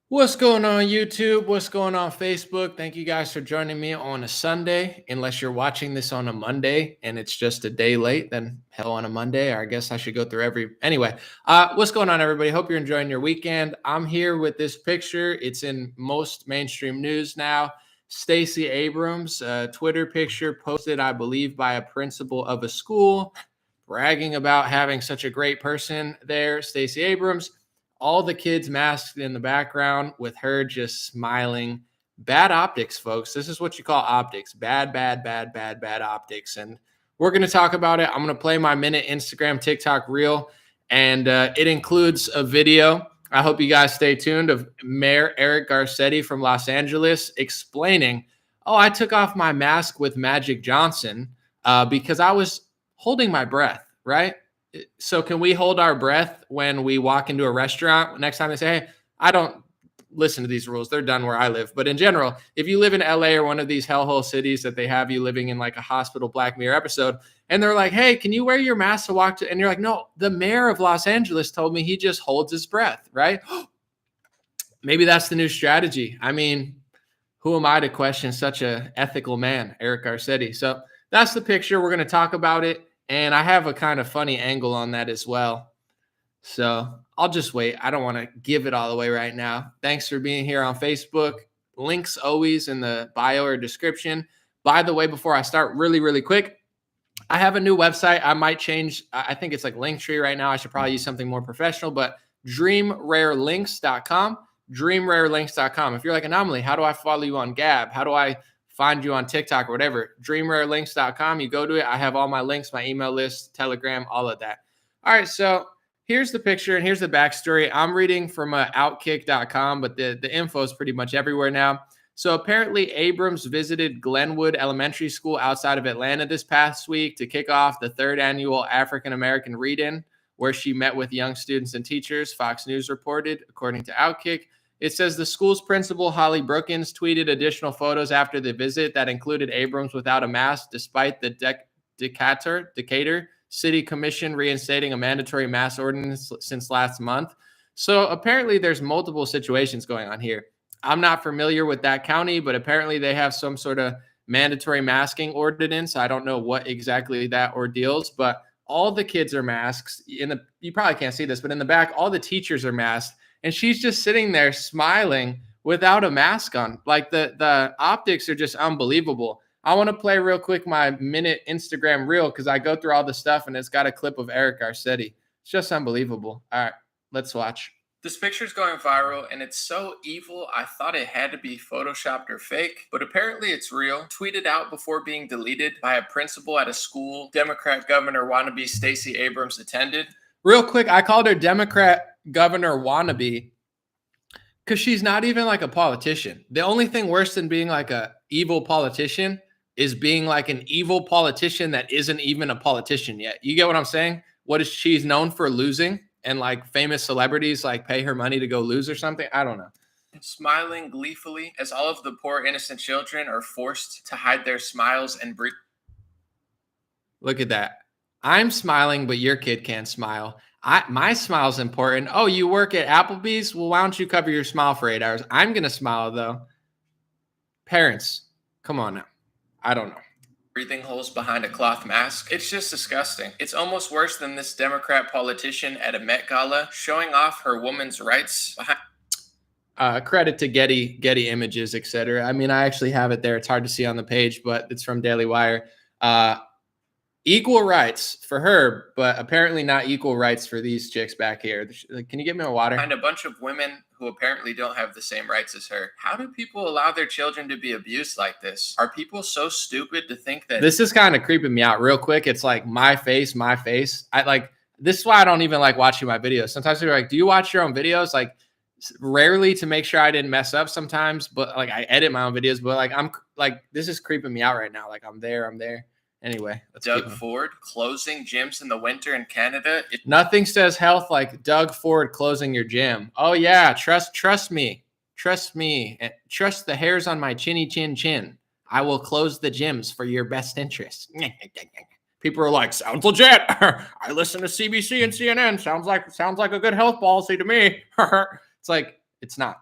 What's going on, YouTube? What's going on, Facebook? Thank you guys for joining me on a Sunday. Unless you're watching this on a Monday and it's just a day late, then hell on a Monday. Or I guess I should go through every. Anyway, what's going on, everybody? Hope you're enjoying your weekend. I'm here with this picture. It's in most mainstream news now. Stacey Abrams, Twitter picture posted, I believe, by a principal of a school, bragging about having such a great person there, Stacey Abrams. All the kids masked in the background with her just smiling. Bad optics, folks. This is what you call optics. Bad, bad, bad, bad, bad optics. And we're going to talk about it. I'm going to play my minute Instagram, TikTok reel, and it includes a video. I hope you guys stay tuned of Mayor Eric Garcetti from Los Angeles explaining, oh, I took off my mask with Magic Johnson because I was holding my breath, right? So can we hold our breath when we walk into a restaurant? Next time they say, hey, I don't listen to these rules. They're done where I live. But in general, if you live in LA or one of these hellhole cities that they have you living in like a hospital Black Mirror episode, and they're like, hey, can you wear your mask to walk to? And you're like, no, the mayor of Los Angeles told me he just holds his breath, right? Maybe that's the new strategy. I mean, who am I to question such an ethical man, Eric Garcetti? So that's the picture. We're going to talk about it. And I have a kind of funny angle on that as well. So I'll just wait. I don't want to give it all away right now. Thanks for being here on Facebook. Links always in the bio or description. By the way, before I start, really, really quick, I have a new website. I might change. I think it's like Linktree right now. I should probably use something more professional, but dreamrarelinks.com. Dreamrarelinks.com. If you're like Anomaly, how do I follow you on Gab? How do I find you on TikTok or whatever? Dreamrarelinks.com. You go to it. I have all my links, my email list, Telegram, all of that. All right. So here's the picture and here's the backstory. I'm reading from outkick.com, but the info is pretty much everywhere now. So apparently Abrams visited Glenwood Elementary School outside of Atlanta this past week to kick off the third annual African American Read-In, where she met with young students and teachers, Fox News reported, according to Outkick. It says the school's principal, Holly Brookins, tweeted additional photos after the visit that included Abrams without a mask, despite the Decatur City Commission reinstating a mandatory mask ordinance since last month. So apparently there's multiple situations going on here. I'm not familiar with that county, but apparently they have some sort of mandatory masking ordinance. I don't know what exactly that ordeals, but all the kids are masks. You probably can't see this, but in the back, all the teachers are masked. And she's just sitting there smiling without a mask on. Like the optics are just unbelievable. I want to play real quick my minute Instagram reel because I go through all the stuff and it's got a clip of Eric Garcetti. It's just unbelievable. All right, let's watch. This picture's going viral and it's so evil, I thought it had to be photoshopped or fake, but apparently it's real. Tweeted out before being deleted by a principal at a school Democrat governor wannabe Stacey Abrams attended. Real quick, I called her Democrat governor wannabe because she's not even like a politician. The only thing worse than being like a evil politician is being like an evil politician that isn't even a politician yet. You get what I'm saying? What is she's known for losing? And like famous celebrities like pay her money to go lose or something. I don't know. Smiling gleefully as all of the poor innocent children are forced to hide their smiles and breathe. Look at that. I'm smiling, but your kid can't smile. My smile's important. Oh, you work at Applebee's? Well, why don't you cover your smile for 8 hours? I'm going to smile though. Parents, come on now. I don't know. Breathing holes behind a cloth mask. It's just disgusting. It's almost worse than this Democrat politician at a Met Gala showing off her woman's rights behind. Credit to Getty Images, etc. I mean, I actually have it there. It's hard to see on the page, but it's from Daily Wire. Equal rights for her, but apparently not equal rights for these chicks back here. Can you get me a water? And a bunch of women who apparently don't have the same rights as her. How do people allow their children to be abused like this? Are people so stupid to think that this is kind of creeping me out real quick? It's like my face. This is why I don't even like watching my videos. Sometimes people are like, do you watch your own videos? Like rarely, to make sure I didn't mess up sometimes, but like I edit my own videos, but like I'm like, this is creeping me out right now. Like I'm there. Anyway, Doug Ford closing gyms in the winter in Canada. Nothing says health like Doug Ford closing your gym. Oh yeah, trust me, and trust the hairs on my chinny chin. I will close the gyms for your best interest. People are like, sounds legit. I listen to CBC and CNN. Sounds like a good health policy to me. It's like, it's not.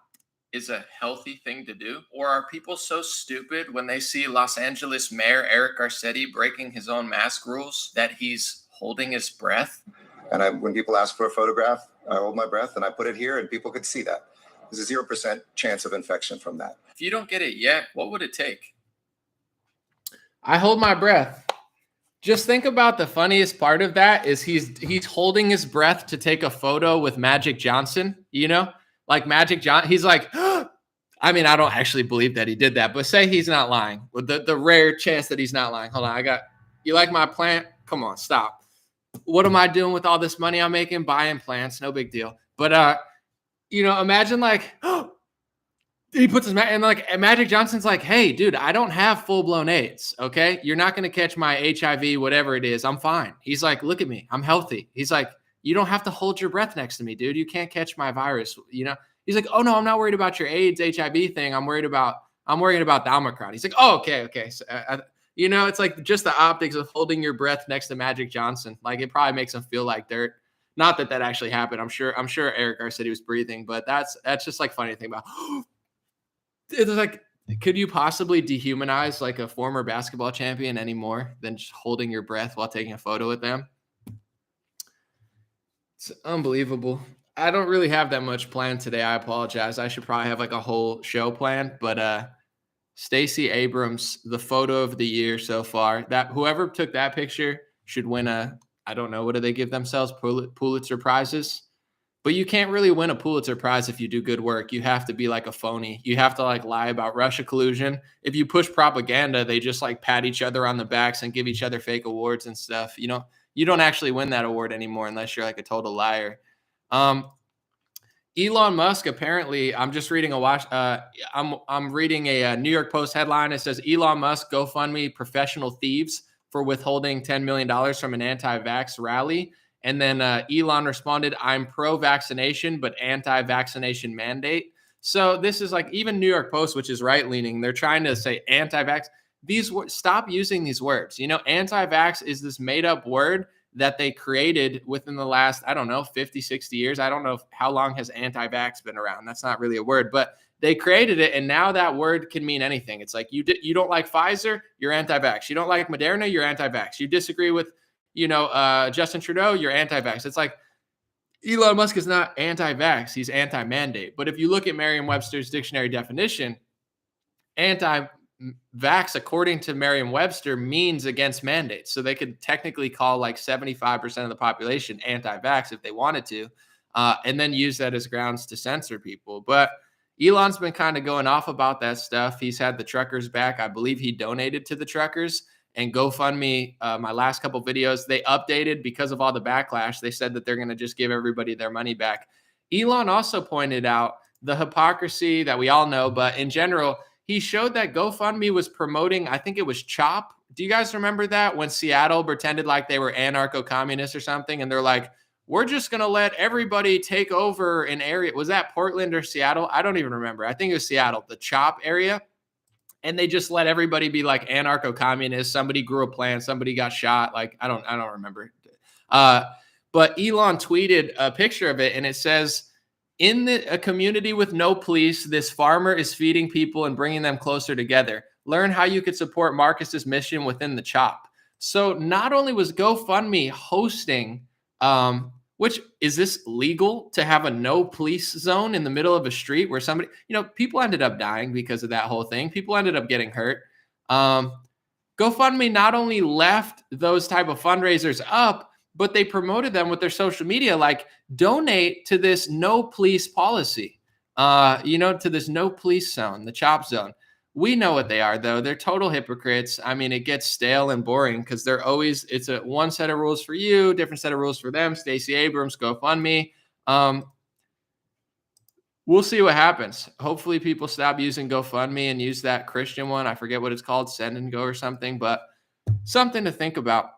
is a healthy thing to do? Or are people so stupid when they see Los Angeles Mayor Eric Garcetti breaking his own mask rules that he's holding his breath? And when people ask for a photograph, I hold my breath and I put it here and people could see that. There's a 0% chance of infection from that. If you don't get it yet, what would it take? I hold my breath. Just think about the funniest part of that is he's holding his breath to take a photo with Magic Johnson, you know? Like Magic Johnson, he's like, I mean, I don't actually believe that he did that, but say he's not lying. With the rare chance that he's not lying. Hold on, you like my plant? Come on, stop. What am I doing with all this money I'm making? Buying plants, no big deal. But imagine like, he puts his and like Magic Johnson's like, hey, dude, I don't have full-blown AIDS. Okay. You're not going to catch my HIV, whatever it is. I'm fine. He's like, look at me. I'm healthy. He's like, you don't have to hold your breath next to me, dude. You can't catch my virus. He's like, oh no, I'm not worried about your AIDS, HIV thing. I'm worried about the Omicron. He's like, oh, okay. So, it's like just the optics of holding your breath next to Magic Johnson. Like it probably makes him feel like dirt. Not that actually happened. I'm sure Eric Garcetti was breathing, but that's just like funny thing about. It's like, could you possibly dehumanize like a former basketball champion any more than just holding your breath while taking a photo with them? It's unbelievable. I don't really have that much planned today. I apologize. I should probably have like a whole show planned, but Stacey Abrams, the photo of the year so far, that whoever took that picture should win I don't know, what do they give themselves? Pulitzer prizes. But you can't really win a Pulitzer Prize if you do good work. You have to be like a phony. You have to like lie about Russia collusion. If you push propaganda, they just like pat each other on the backs and give each other fake awards and stuff. You don't actually win that award anymore unless you're like a total liar. Elon Musk, apparently, I'm just reading I'm reading a New York Post headline. It says Elon Musk GoFundMe professional thieves for withholding $10 million from an anti-vax rally. And then Elon responded, I'm pro-vaccination, but anti-vaccination mandate. So this is like even New York Post, which is right-leaning, they're trying to say anti-vax. Stop using these words. Anti-vax is this made-up word that they created within the last, 50, 60 years. I don't know how long has anti-vax been around. That's not really a word, but they created it, and now that word can mean anything. It's like you don't like Pfizer, you're anti-vax. You don't like Moderna, you're anti-vax. You disagree with Justin Trudeau, you're anti-vax. It's like Elon Musk is not anti-vax, he's anti-mandate. But if you look at Merriam-Webster's dictionary definition, anti-vax, according to Merriam-Webster, means against mandates. So they could technically call like 75% of the population anti-vax if they wanted to, and then use that as grounds to censor people. But Elon's been kind of going off about that stuff. He's had the truckers back. I believe he donated to the truckers. And GoFundMe, my last couple videos, they updated because of all the backlash. They said that they're going to just give everybody their money back. Elon also pointed out the hypocrisy that we all know, but in general, he showed that GoFundMe was promoting, I think it was CHOP. Do you guys remember that when Seattle pretended like they were anarcho-communists or something? And they're like, we're just going to let everybody take over an area. Was that Portland or Seattle? I don't even remember. I think it was Seattle, the CHOP area. And they just let everybody be like anarcho-communists. Somebody grew a plant. Somebody got shot. Like, I don't remember. But Elon tweeted a picture of it, and it says, in a community with no police, this farmer is feeding people and bringing them closer together. Learn how you could support Marcus's mission within the CHOP. So not only was GoFundMe hosting, which is this legal to have a no police zone in the middle of a street where somebody, people ended up dying because of that whole thing. People ended up getting hurt. GoFundMe not only left those type of fundraisers up, but they promoted them with their social media, like donate to this no police policy, to this no police zone, the CHOP zone. We know what they are, though. They're total hypocrites. I mean, it gets stale and boring because it's a one set of rules for you, different set of rules for them. Stacey Abrams, GoFundMe. We'll see what happens. Hopefully people stop using GoFundMe and use that Christian one. I forget what it's called, Send and Go or something, but something to think about.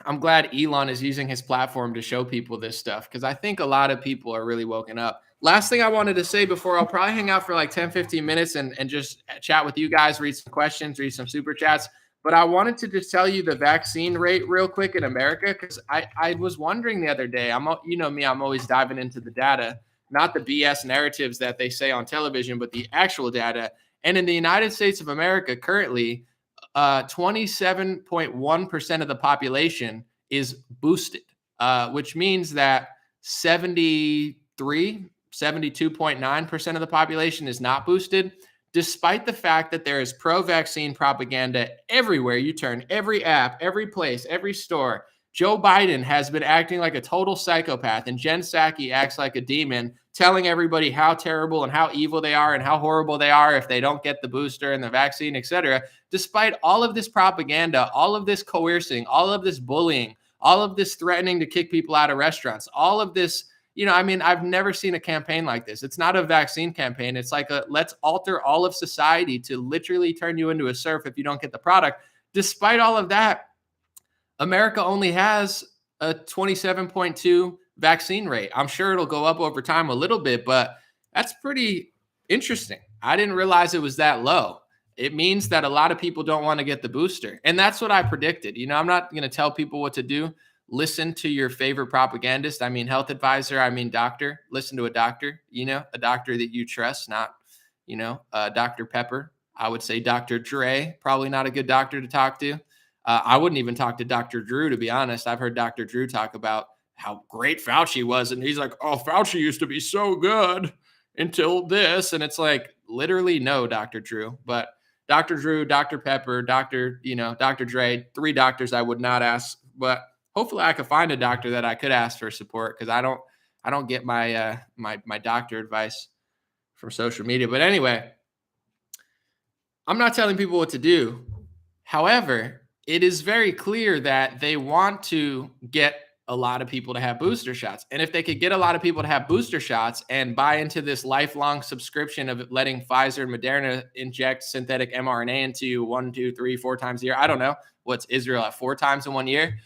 I'm glad Elon is using his platform to show people this stuff because I think a lot of people are really woken up. Last thing I wanted to say before I'll probably hang out for like 10, 15 minutes and just chat with you guys, read some questions, read some super chats. But I wanted to just tell you the vaccine rate real quick in America because I was wondering the other day. You know me, I'm always diving into the data. not the BS narratives that they say on television, but the actual data. And in the United States of America, currently, 27.1% of the population is boosted, which means that 72.9% of the population is not boosted, despite the fact that there is pro-vaccine propaganda everywhere you turn, every app, every place, every store. Joe Biden has been acting like a total psychopath, and Jen Psaki acts like a demon, telling everybody how terrible and how evil they are and how horrible they are if they don't get the booster and the vaccine, etc. Despite all of this propaganda, all of this coercing, all of this bullying, all of this threatening to kick people out of restaurants, all of this, I mean, I've never seen a campaign like this. It's not a vaccine campaign. It's like let's alter all of society to literally turn you into a serf if you don't get the product. Despite all of that, America only has a 27.2 vaccine rate. I'm sure it'll go up over time a little bit, but that's pretty interesting. I didn't realize it was that low. It means that a lot of people don't want to get the booster. And that's what I predicted. I'm not going to tell people what to do. Listen to your favorite propagandist. I mean, health advisor. I mean, doctor. Listen to a doctor, a doctor that you trust, not, Dr. Pepper. I would say Dr. Dre, probably not a good doctor to talk to. I wouldn't even talk to Dr. Drew, to be honest. I've heard Dr. Drew talk about how great Fauci was. And he's like, oh, Fauci used to be so good until this. And it's like, literally, no, Dr. Drew. But Dr. Drew, Dr. Pepper, Dr. Dre, 3 doctors I would not ask. But hopefully I could find a doctor that I could ask for support, because I don't get my my doctor advice from social media. But anyway, I'm not telling people what to do. However, it is very clear that they want to get a lot of people to have booster shots. And if they could get a lot of people to have booster shots and buy into this lifelong subscription of letting Pfizer and Moderna inject synthetic mRNA into you 1, 2, 3, 4 times a year, I don't know, what's Israel at 4 times in 1 year,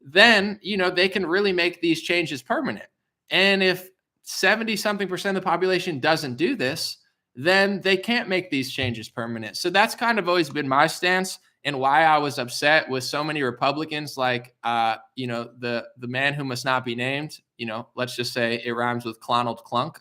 then, they can really make these changes permanent. And if 70-something% of the population doesn't do this, then they can't make these changes permanent. So that's kind of always been my stance, and why I was upset with so many Republicans, like, the man who must not be named, let's just say it rhymes with Clonald Clunk.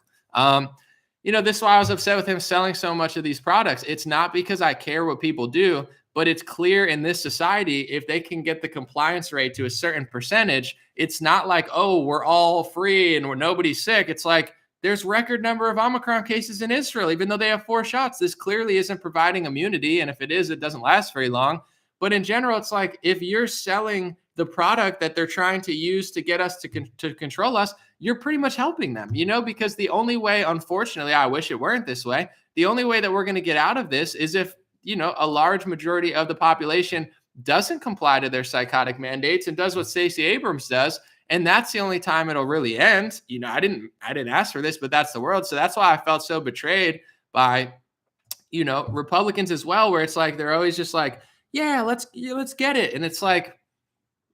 This is why I was upset with him selling so much of these products. It's not because I care what people do, but it's clear in this society, if they can get the compliance rate to a certain percentage, it's not like, oh, we're all free and nobody's sick. It's like, there's record number of Omicron cases in Israel, even though they have 4 shots. This clearly isn't providing immunity. And if it is, it doesn't last very long. But in general, it's like, if you're selling the product that they're trying to use to get us to control us, you're pretty much helping them, because the only way, unfortunately, I wish it weren't this way, the only way that we're going to get out of this is if, a large majority of the population doesn't comply to their psychotic mandates and does what Stacey Abrams does. And that's the only time it'll really end. I didn't ask for this, but that's the world. So that's why I felt so betrayed by, Republicans as well, where it's like, they're always just like, yeah, let's get it. And it's like,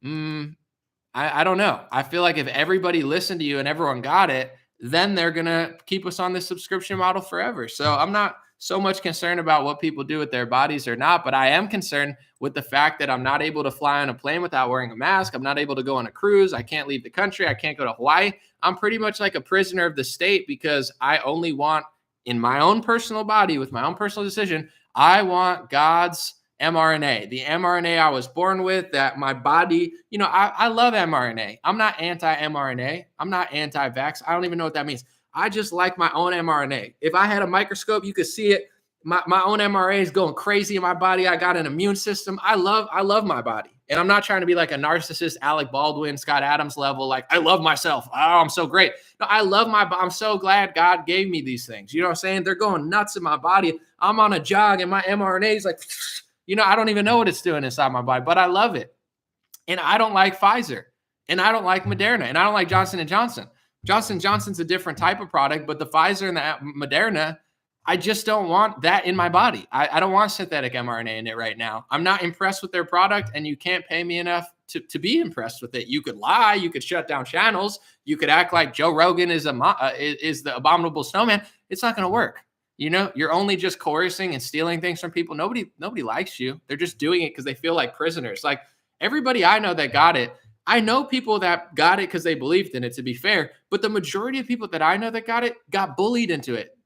I don't know. I feel like if everybody listened to you and everyone got it, then they're going to keep us on this subscription model forever. So I'm not so much concerned about what people do with their bodies or not, but I am concerned with the fact that I'm not able to fly on a plane without wearing a mask. I'm not able to go on a cruise. I can't leave the country. I can't go to Hawaii. I'm pretty much like a prisoner of the state, because I only want, in my own personal body, with my own personal decision, I want God's mRNA, the mRNA I was born with, that my body, I love mRNA. I'm not anti-mRNA. I'm not anti-vax. I don't even know what that means. I just like my own mRNA. If I had a microscope, you could see it. My own mRNA is going crazy in my body. I got an immune system. I love my body. And I'm not trying to be like a narcissist, Alec Baldwin, Scott Adams level. Like, I love myself. Oh, I'm so great. No, I love I'm so glad God gave me these things. You know what I'm saying? They're going nuts in my body. I'm on a jog and my mRNA is like, I don't even know what it's doing inside my body, but I love it. And I don't like Pfizer, and I don't like Moderna, and I don't like Johnson & Johnson. Johnson & Johnson's a different type of product, but the Pfizer and the Moderna, I just don't want that in my body. I don't want synthetic mRNA in it right now. I'm not impressed with their product, and you can't pay me enough to be impressed with it. You could lie. You could shut down channels. You could act like Joe Rogan is the abominable snowman. It's not going to work. You're only just coercing and stealing things from people. Nobody likes you. They're just doing it because they feel like prisoners. Like, everybody I know that got it, I know people that got it because they believed in it, to be fair, but the majority of people that I know that got it got bullied into it.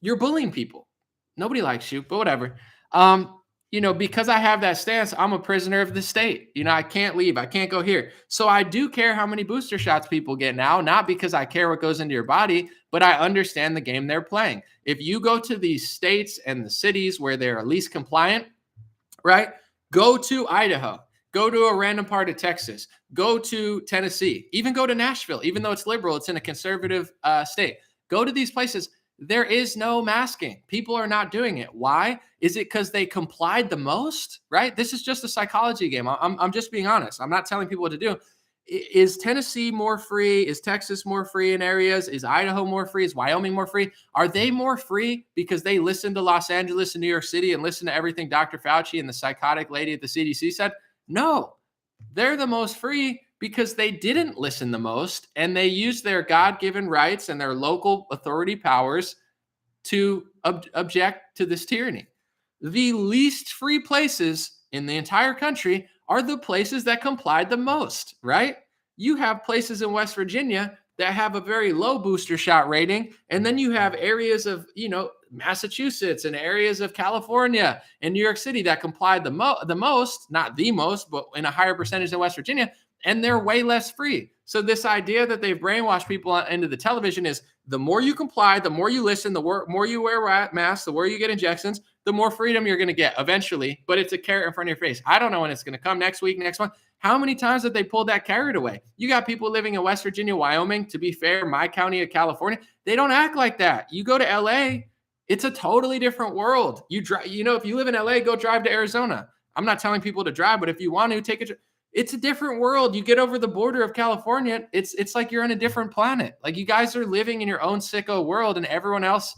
You're bullying people. Nobody likes you, but whatever. Because I have that stance, I'm a prisoner of the state. I can't leave. I can't go here. So I do care how many booster shots people get now, not because I care what goes into your body, but I understand the game they're playing. If you go to these states and the cities where they're least compliant, right? Go to Idaho. Go to a random part of Texas. Go to Tennessee. Even go to Nashville. Even though it's liberal, it's in a conservative state. Go to these places. There is no masking. People are not doing it. Why? Is it because they complied the most? Right? This is just a psychology game. I'm just being honest. I'm not telling people what to do. Is Tennessee more free? Is Texas more free in areas? Is Idaho more free? Is Wyoming more free? Are they more free because they listen to Los Angeles and New York City and listen to everything Dr. Fauci and the psychotic lady at the CDC said? No, they're the most free because they didn't listen the most and they used their God-given rights and their local authority powers to object to this tyranny. The least free places in the entire country are the places that complied the most, right? You have places in West Virginia that have a very low booster shot rating, and then you have areas of, Massachusetts and areas of California and New York City that complied the most, not the most, but in a higher percentage than West Virginia, and they're way less free. So this idea that they've brainwashed people into the television is the more you comply, the more you listen, the more you wear masks, the more you get injections, the more freedom you're going to get eventually. But it's a carrot in front of your face. I don't know when it's going to come, next week, next month. How many times have they pulled that carrot away? You got people living in West Virginia, Wyoming, to be fair, my county of California. They don't act like that. You go to LA, it's a totally different world. You drive, if you live in LA, go drive to Arizona. I'm not telling people to drive, but if you want to, take a drive. It's a different world. You get over the border of California, it's like you're on a different planet. Like you guys are living in your own sicko world and everyone else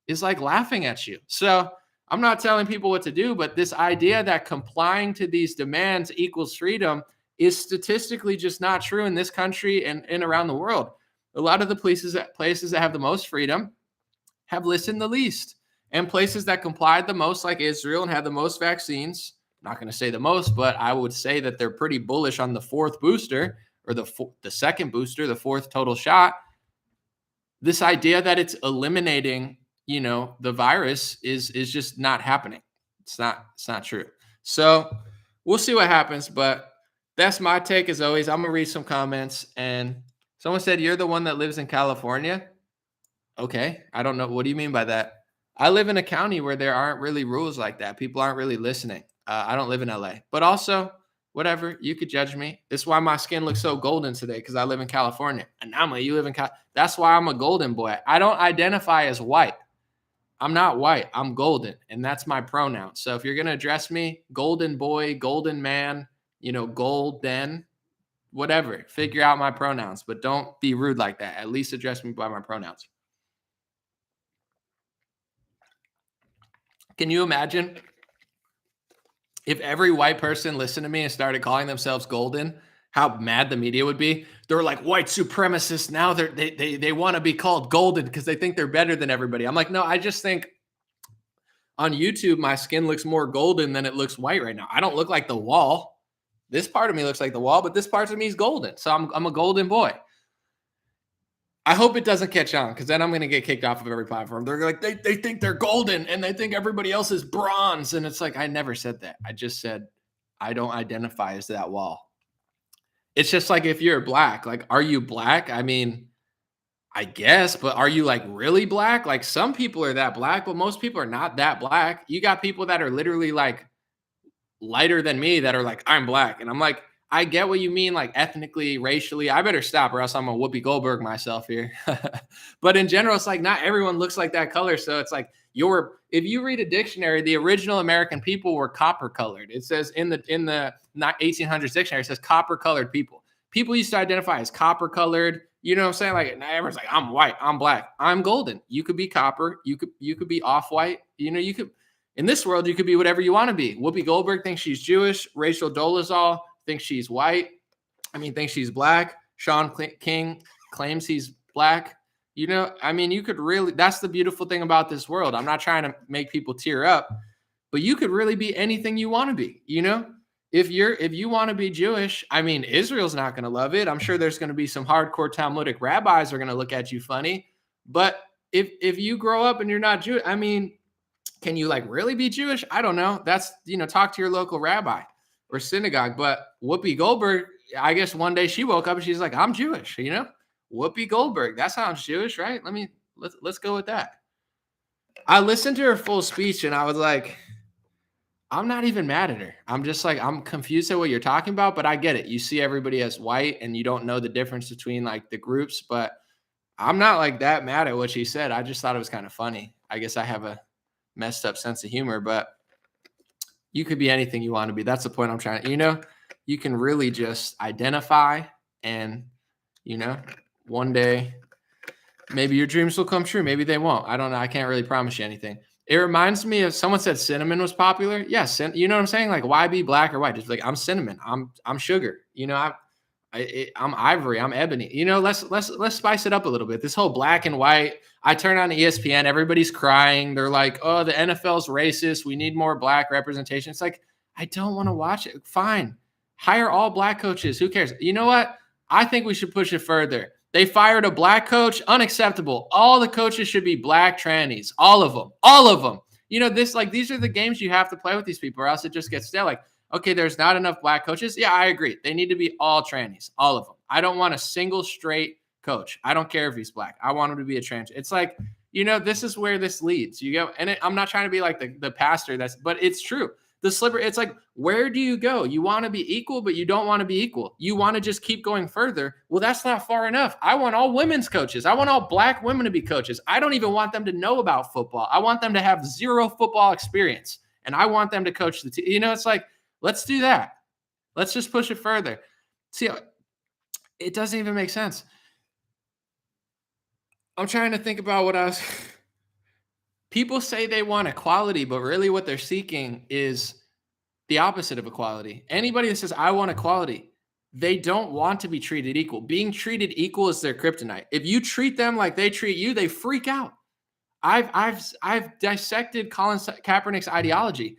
is like laughing at you. So I'm not telling people what to do, but this idea that complying to these demands equals freedom is statistically just not true in this country and around the world. A lot of the places that have the most freedom have listened the least. And places that complied the most, like Israel, and had the most vaccines, not going to say the most, but I would say that they're pretty bullish on the fourth booster or the second booster, the fourth total shot. This idea that it's eliminating, the virus is just not happening. It's not true. So we'll see what happens, but that's my take as always. I'm going to read some comments, and someone said, you're the one that lives in California. Okay. I don't know. What do you mean by that? I live in a county where there aren't really rules like that. People aren't really listening. I don't live in LA, but also whatever, you could judge me. This is why my skin looks so golden today, because I live in California. Anomaly, you live in that's why I'm a golden boy. I don't identify as white. I'm not white. I'm golden, and that's my pronoun. So if you're going to address me, golden boy, golden man, golden, whatever, figure out my pronouns, but don't be rude like that. At least address me by my pronouns. Can you imagine if every white person listened to me and started calling themselves golden, how mad the media would be? They're like white supremacists. Now they want to be called golden because they think they're better than everybody. I'm like, no, I just think on YouTube, my skin looks more golden than it looks white right now. I don't look like the wall. This part of me looks like the wall, but this part of me is golden. So I'm a golden boy. I hope it doesn't catch on, because then I'm going to get kicked off of every platform. They're like, they think they're golden and they think everybody else is bronze. And it's like, I never said that. I just said, I don't identify as that wall. It's just like if you're black, like, are you black? I mean, I guess, but are you like really black? Like some people are that black, but most people are not that black. You got people that are literally like lighter than me that are like, I'm black. And I'm like, I get what you mean, like ethnically, racially. I better stop or else I'm a Whoopi Goldberg myself here. But in general, it's like not everyone looks like that color. So it's like if you read a dictionary, the original American people were copper colored. It says in the 1800s dictionary, it says copper colored people. People used to identify as copper colored. You know what I'm saying? Like everyone's like, I'm white, I'm black, I'm golden. You could be copper. You could be off white. You could, in this world, you could be whatever you want to be. Whoopi Goldberg thinks she's Jewish. Rachel Dolezal thinks she's white. Thinks she's black. Sean King claims he's black. You could really, that's the beautiful thing about this world. I'm not trying to make people tear up, but you could really be anything you want to be, if you want to be Jewish, I mean, Israel's not going to love it. I'm sure there's going to be some hardcore Talmudic rabbis are going to look at you funny. But if you grow up and you're not Jewish, I mean, can you like really be Jewish? I don't know. That's, talk to your local rabbi or synagogue. But Whoopi Goldberg, I guess one day she woke up and she's like, I'm Jewish, Whoopi Goldberg. That sounds Jewish, right? Let's go with that. I listened to her full speech and I was like, I'm not even mad at her. I'm just like, I'm confused at what you're talking about, but I get it. You see everybody as white and you don't know the difference between like the groups, but I'm not like that mad at what she said. I just thought it was kind of funny. I guess I have a messed up sense of humor, but you could be anything you want to be. That's the point I'm trying to, you can really just identify and, one day maybe your dreams will come true. Maybe they won't. I don't know. I can't really promise you anything. It reminds me of someone said cinnamon was popular. Yes. Yeah, you know what I'm saying? Like, why be black or white? Just like, I'm cinnamon. I'm sugar. I'm ivory. I'm ebony. Let's spice it up a little bit. This whole black and white. I turn on ESPN. Everybody's crying. They're like, oh, the NFL's racist. We need more black representation. It's like, I don't want to watch it. Fine. Hire all black coaches. Who cares? You know what? I think we should push it further. They fired a black coach. Unacceptable. All the coaches should be black trannies. All of them. All of them. These are the games you have to play with these people or else it just gets stale. Like, okay, there's not enough black coaches. Yeah, I agree. They need to be all trannies. All of them. I don't want a single straight coach. I don't care if he's black. I want him to be a trans. It's like, this is where this leads. I'm not trying to be like the pastor but it's true. It's like, where do you go? You want to be equal, but you don't want to be equal. You want to just keep going further. Well, that's not far enough. I want all women's coaches. I want all black women to be coaches. I don't even want them to know about football. I want them to have zero football experience. And I want them to coach the team. It's like, let's do that. Let's just push it further. See, it doesn't even make sense. I'm trying to think about what else. People say they want equality, but really what they're seeking is the opposite of equality. Anybody that says, I want equality, they don't want to be treated equal. Being treated equal is their kryptonite. If you treat them like they treat you, they freak out. I've dissected Colin Kaepernick's ideology.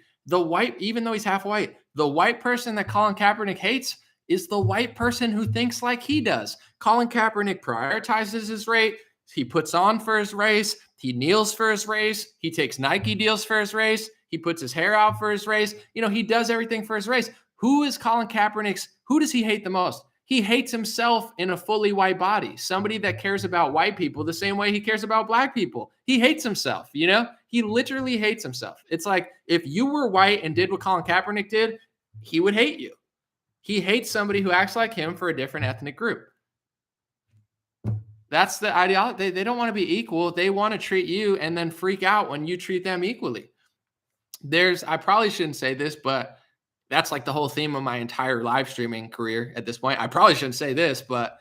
Even though he's half white, the white person that Colin Kaepernick hates is the white person who thinks like he does. Colin Kaepernick prioritizes his race. He puts on for his race. He kneels for his race. He takes Nike deals for his race. He puts his hair out for his race. He does everything for his race. Who is Colin Kaepernick's? Who does he hate the most? He hates himself in a fully white body. Somebody that cares about white people the same way he cares about black people. He hates himself, He literally hates himself. It's like if you were white and did what Colin Kaepernick did, he would hate you. He hates somebody who acts like him for a different ethnic group. That's the ideology. They don't want to be equal. They want to treat you and then freak out when you treat them equally. I probably shouldn't say this, but that's like the whole theme of my entire live streaming career at this point. I probably shouldn't say this, but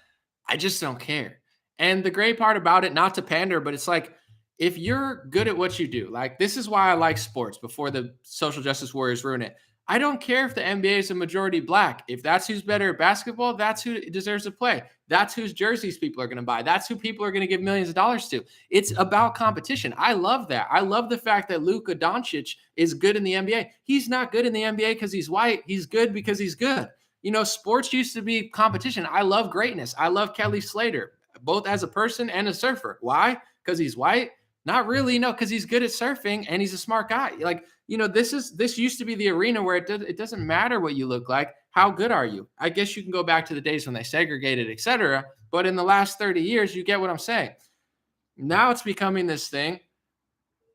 I just don't care. And the great part about it, not to pander, but it's like, if you're good at what you do, like this is why I like sports before the social justice warriors ruin it. I don't care if the NBA is a majority black. If that's who's better at basketball, that's who deserves to play. That's whose jerseys people are going to buy. That's who people are going to give millions of dollars to. It's about competition. I love that. I love the fact that Luka Doncic is good in the NBA. He's not good in the NBA because he's white. He's good because he's good. Sports used to be competition. I love greatness. I love Kelly Slater, both as a person and a surfer. Why? Because he's white? Not really. No, because he's good at surfing and he's a smart guy. Like, this used to be the arena where it doesn't matter what you look like. How good are you? I guess you can go back to the days when they segregated, etc. But in the last 30 years, you get what I'm saying. Now it's becoming this thing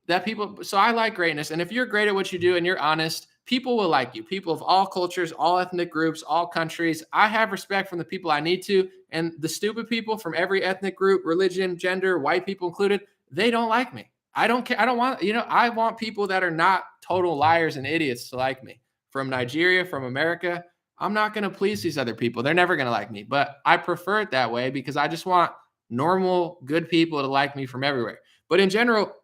that so I like greatness. And if you're great at what you do and you're honest, people will like you. People of all cultures, all ethnic groups, all countries. I have respect from the people I need to. And the stupid people from every ethnic group, religion, gender, white people included, they don't like me. I don't care. I don't want, I want people that are not total liars and idiots to like me. From Nigeria, from America, I'm not going to please these other people. They're never going to like me. But I prefer it that way because I just want normal, good people to like me from everywhere. But in general,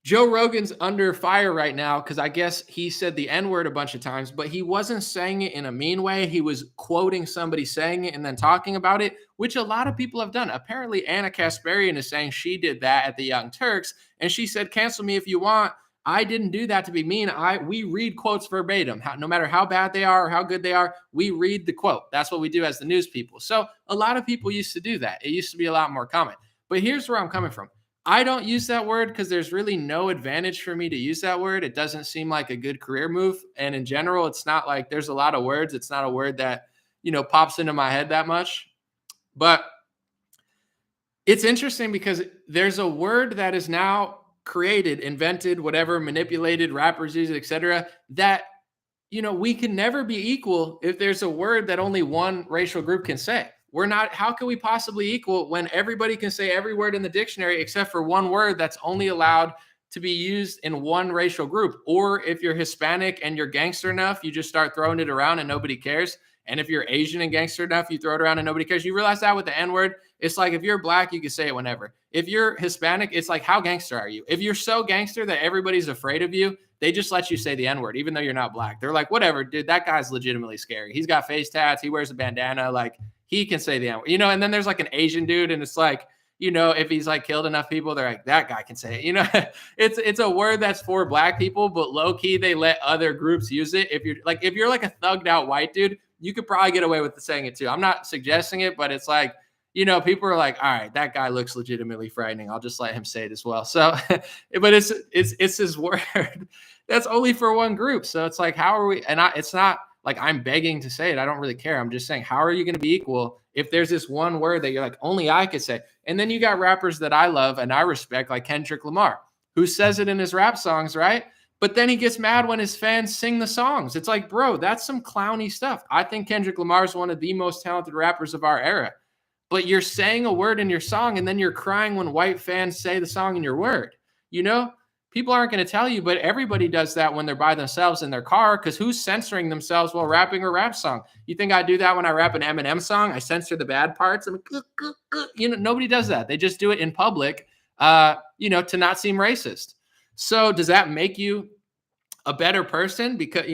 Joe Rogan's under fire right now because I guess he said the N-word a bunch of times, but he wasn't saying it in a mean way. He was quoting somebody saying it and then talking about it, which a lot of people have done. Apparently, Anna Kasparian is saying she did that at the Young Turks, and she said, cancel me if you want. I didn't do that to be mean. We read quotes verbatim. No matter how bad they are or how good they are, we read the quote. That's what we do as the news people. So a lot of people used to do that. It used to be a lot more common. But here's where I'm coming from. I don't use that word because there's really no advantage for me to use that word. It doesn't seem like a good career move. And in general, it's not like there's a lot of words. It's not a word that, pops into my head that much. But it's interesting because there's a word that is now created, invented, whatever, manipulated, rappers use it, etc., that, we can never be equal if there's a word that only one racial group can say. We're not, how can we possibly equal when everybody can say every word in the dictionary except for one word that's only allowed to be used in one racial group? Or if you're Hispanic and you're gangster enough, you just start throwing it around and nobody cares. And if you're Asian and gangster enough, you throw it around and nobody cares. You realize that with the N-word, it's like if you're black, you can say it whenever. If you're Hispanic, it's like, how gangster are you? If you're so gangster that everybody's afraid of you, they just let you say the N-word, even though you're not black. They're like, whatever, dude, that guy's legitimately scary. He's got face tats. He wears a bandana. Like, he can say the N-word, and then there's like an Asian dude, and it's like, if he's like killed enough people, they're like, that guy can say it. It's a word that's for black people, but low key, they let other groups use it. If you're like a thugged out white dude, you could probably get away with saying it too. I'm not suggesting it, but it's like, people are like, all right, that guy looks legitimately frightening. I'll just let him say it as well. So, but it's his word that's only for one group. So it's like, how are we? And it's not like I'm begging to say it. I don't really care. I'm just saying, how are you going to be equal if there's this one word that you're like, only I could say? And then you got rappers that I love and I respect, like Kendrick Lamar, who says it in his rap songs, right? But then he gets mad when his fans sing the songs. It's like, bro, that's some clowny stuff. I think Kendrick Lamar is one of the most talented rappers of our era. But you're saying a word in your song and then you're crying when white fans say the song in your word. People aren't going to tell you, but everybody does that when they're by themselves in their car, because who's censoring themselves while rapping a rap song? You think I do that when I rap an Eminem song? I censor the bad parts. I'm like, nobody does that. They just do it in public, to not seem racist. So does that make you a better person? Because,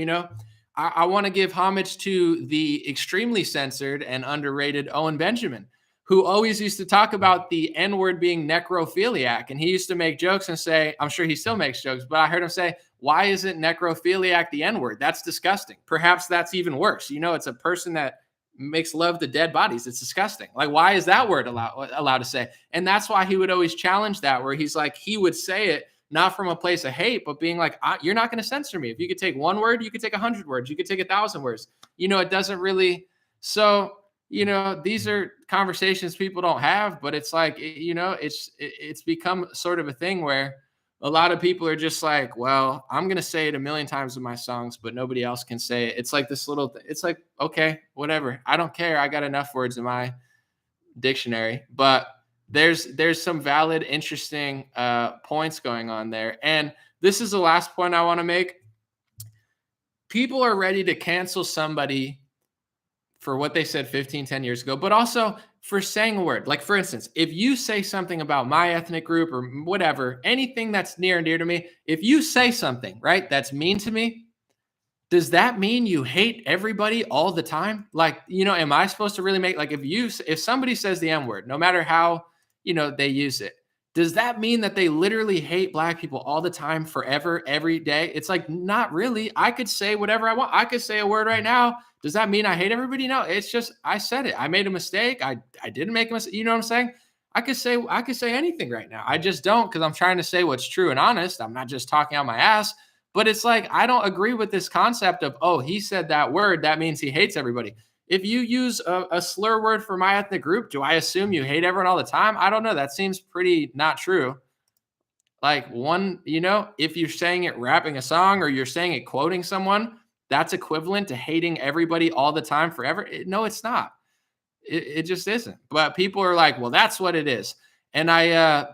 I want to give homage to the extremely censored and underrated Owen Benjamin, who always used to talk about the N-word being necrophiliac. And he used to make jokes and say, I'm sure he still makes jokes, but I heard him say, why isn't necrophiliac the N-word? That's disgusting. Perhaps that's even worse. It's a person that makes love to dead bodies. It's disgusting. Like, why is that word allowed to say? And that's why he would always challenge that, where he's like, he would say it not from a place of hate, but being like, you're not going to censor me. If you could take one word, you could take 100 words. You could take 1,000 words. It doesn't really. So, these are conversations people don't have, but it's like, it's become sort of a thing where a lot of people are just like, well, I'm going to say it a million times in my songs, but nobody else can say it. It's like this little, it's like, okay, whatever. I don't care. I got enough words in my dictionary, but there's some valid, interesting points going on there. And this is the last point I want to make. People are ready to cancel somebody for what they said 10 years ago, but also for saying a word. Like, for instance, if you say something about my ethnic group or whatever, anything that's near and dear to me, if you say something, right, that's mean to me, does that mean you hate everybody all the time? Like, am I supposed to really make, like, if somebody says the N-word, no matter how, they use it, does that mean that they literally hate black people all the time, forever, every day? It's like, not really. I could say whatever I want. I could say a word right now. Does that mean I hate everybody? No, it's just, I said it. I made a mistake. I didn't make a mistake. You know what I'm saying? I could say anything right now. I just don't, because I'm trying to say what's true and honest. I'm not just talking out my ass. But it's like, I don't agree with this concept of, oh, he said that word, that means he hates everybody. If you use a slur word for my ethnic group, do I assume you hate everyone all the time? I don't know. That seems pretty not true. Like, if you're saying it rapping a song or you're saying it quoting someone, that's equivalent to hating everybody all the time forever. No, it's not. It just isn't. But people are like, well, that's what it is. And I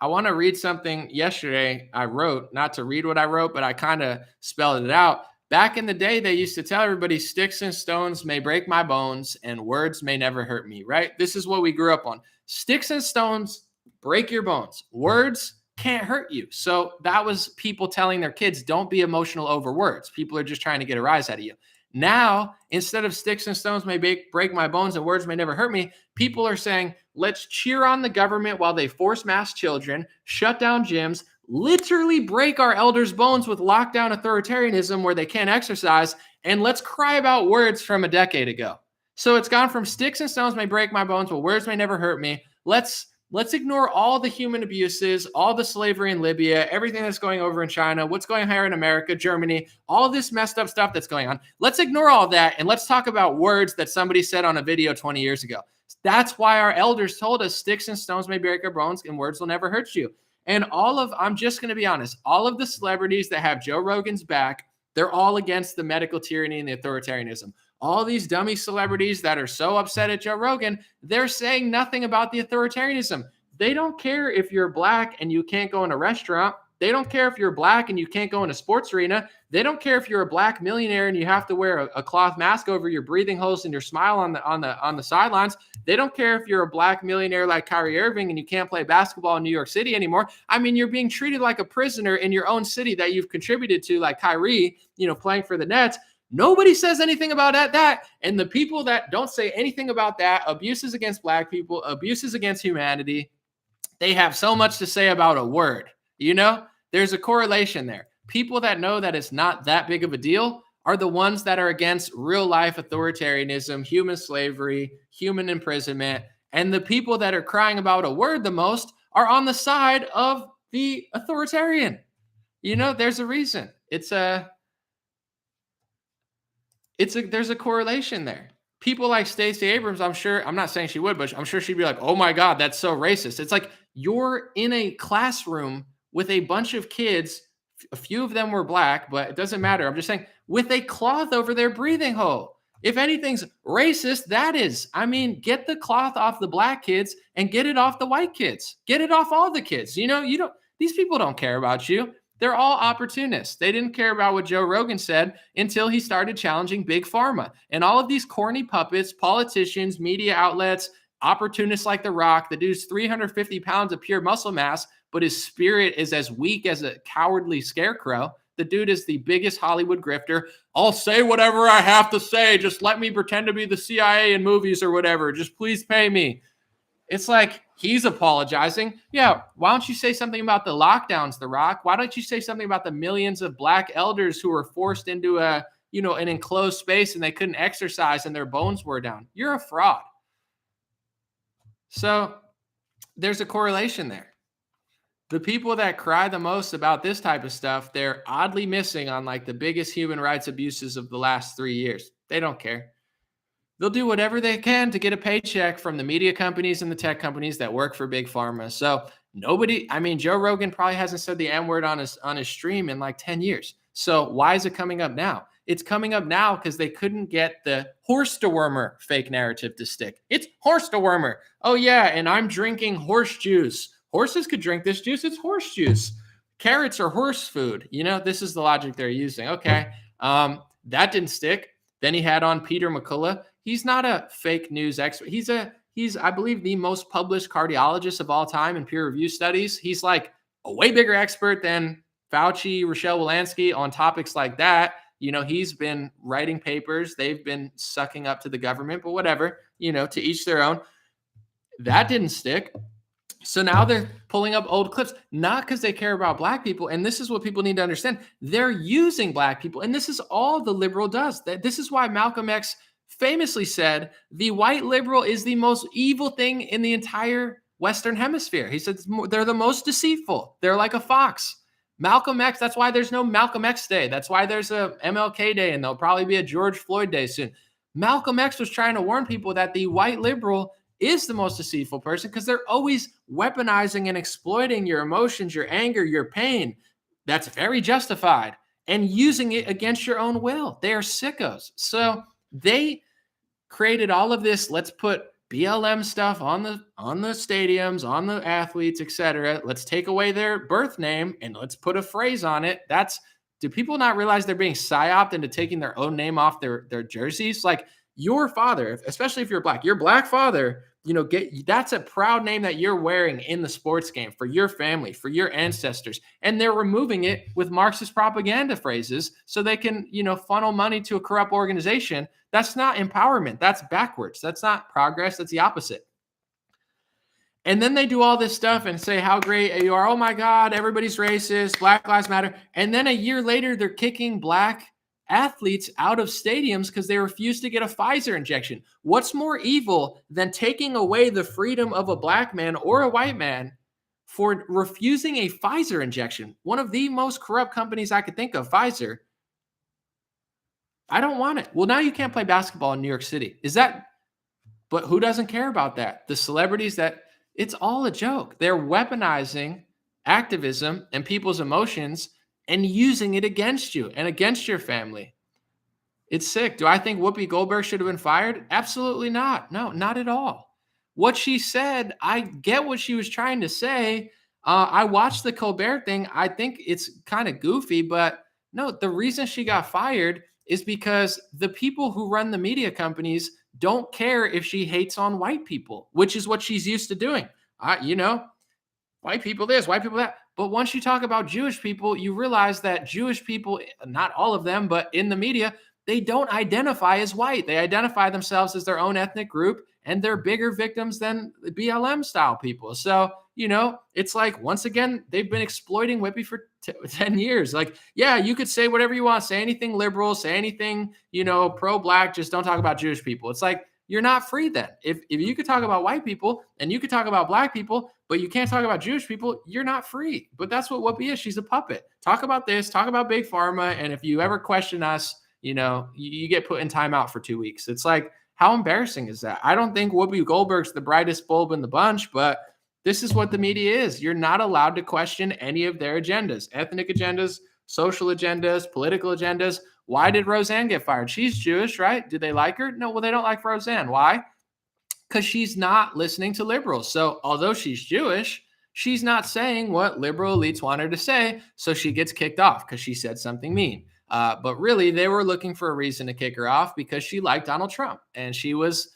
want to read something yesterday I wrote, not to read what I wrote, but I kind of spelled it out. Back in the day, they used to tell everybody, sticks and stones may break my bones and words may never hurt me, right? This is what we grew up on. Sticks and stones break your bones. Words can't hurt you. So that was people telling their kids, don't be emotional over words. People are just trying to get a rise out of you. Now, instead of sticks and stones may break my bones and words may never hurt me, people are saying, let's cheer on the government while they force mass children, shut down gyms, literally break our elders' bones with lockdown authoritarianism where they can't exercise, and let's cry about words from a decade ago. So it's gone from sticks and stones may break my bones, but words may never hurt me. Let's ignore all the human abuses, all the slavery in Libya, everything that's going over in China, what's going here in America, Germany, all this messed up stuff that's going on. Let's ignore all that and let's talk about words that somebody said on a video 20 years ago. That's why our elders told us sticks and stones may break our bones and words will never hurt you. And I'm just going to be honest, all of the celebrities that have Joe Rogan's back, they're all against the medical tyranny and the authoritarianism. All these dummy celebrities that are so upset at Joe Rogan, they're saying nothing about the authoritarianism. They don't care if you're black and you can't go in a restaurant. They don't care if you're black and you can't go in a sports arena. They don't care if you're a black millionaire and you have to wear a cloth mask over your breathing holes and your smile on the sidelines. They don't care if you're a black millionaire like Kyrie Irving and you can't play basketball in New York City anymore. I mean, you're being treated like a prisoner in your own city that you've contributed to, like Kyrie, playing for the Nets. Nobody says anything about that. And the people that don't say anything about that, abuses against black people, abuses against humanity, they have so much to say about a word. There's a correlation there. People that know that it's not that big of a deal are the ones that are against real life authoritarianism, human slavery, human imprisonment. And the people that are crying about a word the most are on the side of the authoritarian. There's a reason. There's a correlation there. People like Stacey Abrams, I'm not saying she would, but I'm sure she'd be like, oh my God, that's so racist. It's like you're in a classroom with a bunch of kids. A few of them were black, but it doesn't matter. I'm just saying with a cloth over their breathing hole. If anything's racist, that is. I mean, get the cloth off the black kids and get it off the white kids. Get it off all the kids. These people don't care about you. They're all opportunists. They didn't care about what Joe Rogan said until he started challenging Big Pharma. And all of these corny puppets, politicians, media outlets, opportunists like The Rock, the dude's 350 pounds of pure muscle mass, but his spirit is as weak as a cowardly scarecrow. The dude is the biggest Hollywood grifter. I'll say whatever I have to say. Just let me pretend to be the CIA in movies or whatever. Just please pay me. It's like he's apologizing. Yeah, why don't you say something about the lockdowns, The Rock? Why don't you say something about the millions of black elders who were forced into an enclosed space and they couldn't exercise and their bones were down? You're a fraud. So there's a correlation there. The people that cry the most about this type of stuff, they're oddly missing on like the biggest human rights abuses of the last 3 years. They don't care. They'll do whatever they can to get a paycheck from the media companies and the tech companies that work for Big Pharma. So Joe Rogan probably hasn't said the N-word on his stream in like 10 years. So why is it coming up now? It's coming up now because they couldn't get the horse dewormer fake narrative to stick. It's horse dewormer. Oh yeah, and I'm drinking horse juice. Horses could drink this juice. It's horse juice. Carrots are horse food. This is the logic they're using. Okay. That didn't stick. Then he had on Peter McCullough. He's not a fake news expert. He's, I believe, the most published cardiologist of all time in peer review studies. He's like a way bigger expert than Fauci, Rochelle Walensky on topics like that. He's been writing papers. They've been sucking up to the government, but whatever, to each their own. That didn't stick. So now they're pulling up old clips, not because they care about black people. And this is what people need to understand. They're using black people. And this is all the liberal does. This is why Malcolm X famously said, the white liberal is the most evil thing in the entire Western hemisphere. He said, they're the most deceitful. They're like a fox. Malcolm X, that's why there's no Malcolm X Day. That's why there's a MLK Day, and there'll probably be a George Floyd Day soon. Malcolm X was trying to warn people that the white liberal is the most deceitful person because they're always weaponizing and exploiting your emotions, your anger, your pain. That's very justified, and using it against your own will. They are sickos. So they created all of this. Let's put BLM stuff on the stadiums, on the athletes, etc. Let's take away their birth name and let's put a phrase on it. Do people not realize they're being psyoped into taking their own name off their jerseys? Like your father, especially if you're black, your black father, that's a proud name that you're wearing in the sports game for your family, for your ancestors. And they're removing it with Marxist propaganda phrases so they can, funnel money to a corrupt organization. That's not empowerment. That's backwards. That's not progress. That's the opposite. And then they do all this stuff and say how great you are. Oh my God, everybody's racist. Black Lives Matter. And then a year later, they're kicking black athletes out of stadiums because they refuse to get a Pfizer injection. What's more evil than taking away the freedom of a black man or a white man for refusing a Pfizer injection? One of the most corrupt companies I could think of, Pfizer. I don't want it. Well, now you can't play basketball in New York City. But who doesn't care about that? The celebrities it's all a joke. They're weaponizing activism and people's emotions and using it against you and against your family. It's sick. Do I think Whoopi Goldberg should have been fired? Absolutely not. No, not at all. What she said, I get what she was trying to say. I watched the Colbert thing. I think it's kind of goofy, but no, the reason she got fired is because the people who run the media companies don't care if she hates on white people, which is what she's used to doing. White people this, white people that. But once you talk about Jewish people, you realize that Jewish people, not all of them, but in the media, they don't identify as white. They identify themselves as their own ethnic group, and they're bigger victims than BLM style people. So, it's like, once again, they've been exploiting Whoopi for 10 years. Like, yeah, you could say whatever you want, say anything liberal, say anything, pro-black, just don't talk about Jewish people. It's like, you're not free then. If you could talk about white people and you could talk about black people, but you can't talk about Jewish people, you're not free. But that's what Whoopi is. She's a puppet. Talk about this, talk about big pharma. And if you ever question us, you get put in timeout for 2 weeks. It's like, how embarrassing is that? I don't think Whoopi Goldberg's the brightest bulb in the bunch, but this is what the media is. You're not allowed to question any of their agendas, ethnic agendas, social agendas, political agendas. Why did Roseanne get fired? She's Jewish, right? Did they like her? No, well, they don't like Roseanne. Why? Because she's not listening to liberals. So although she's Jewish, she's not saying what liberal elites want her to say. So she gets kicked off because she said something mean. But really, they were looking for a reason to kick her off because she liked Donald Trump and she was,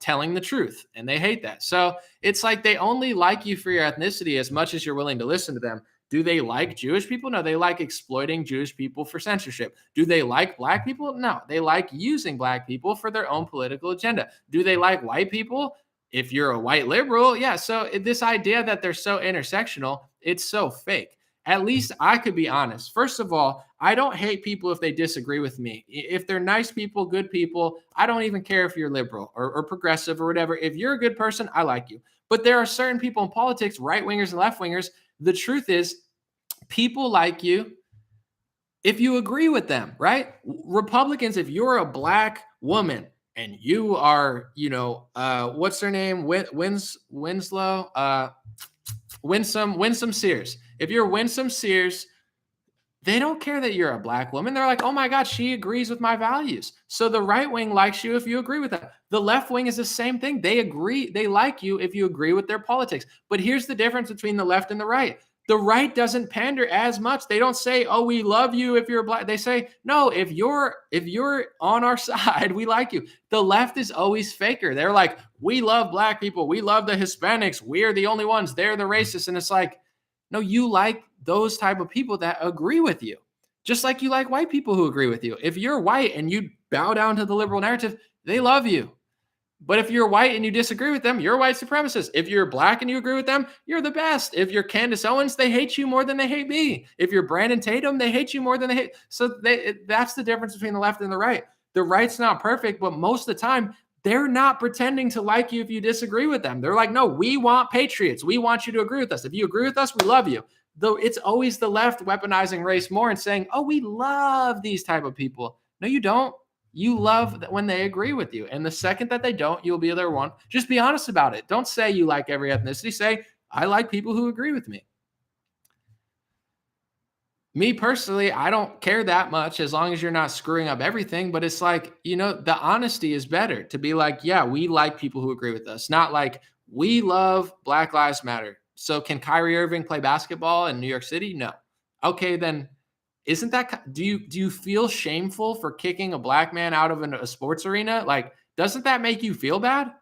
telling the truth, and they hate that. So it's like they only like you for your ethnicity as much as you're willing to listen to them. Do they like Jewish people? No, they like exploiting Jewish people for censorship. Do they like black people? No, they like using black people for their own political agenda. Do they like white people? If you're a white liberal, yeah. So this idea that they're so intersectional, it's so fake. At least I could be honest. First of all, I don't hate people if they disagree with me. If they're nice people, good people, I don't even care if you're liberal or progressive or whatever. If you're a good person, I like you. But there are certain people in politics, right wingers and left wingers. The truth is, people like you if you agree with them, right? Republicans, if you're a black woman and you are, what's her name? Winsome Sears. If you're Winsome Sears, they don't care that you're a black woman. They're like, oh my God, she agrees with my values. So the right wing likes you if you agree with that. The left wing is the same thing. They like you if you agree with their politics. But here's the difference between the left and the right. The right doesn't pander as much. They don't say, oh, we love you if you're black. They say, no, if you're on our side, we like you. The left is always faker. They're like, we love black people. We love the Hispanics. We're the only ones. They're the racists. And it's like, no, you like those type of people that agree with you, just like you like white people who agree with you. If you're white and you bow down to the liberal narrative, they love you. But if you're white and you disagree with them, you're a white supremacist. If you're black and you agree with them, you're the best. If you're Candace Owens, they hate you more than they hate me. If you're Brandon Tatum, they hate you more than they hate. So that's the difference between the left and the right. The right's not perfect, but most of the time, they're not pretending to like you if you disagree with them. They're like, no, we want patriots. We want you to agree with us. If you agree with us, we love you. Though it's always the left weaponizing race more and saying, oh, we love these type of people. No, you don't. You love when they agree with you. And the second that they don't, you'll be the other one. Just be honest about it. Don't say you like every ethnicity. Say, I like people who agree with me. Me personally, I don't care that much as long as you're not screwing up everything. But it's like, the honesty is better to be like, yeah, we like people who agree with us. Not like, we love Black Lives Matter. So can Kyrie Irving play basketball in New York City? No. Okay, then isn't that, do you feel shameful for kicking a black man out of a sports arena? Like, doesn't that make you feel bad?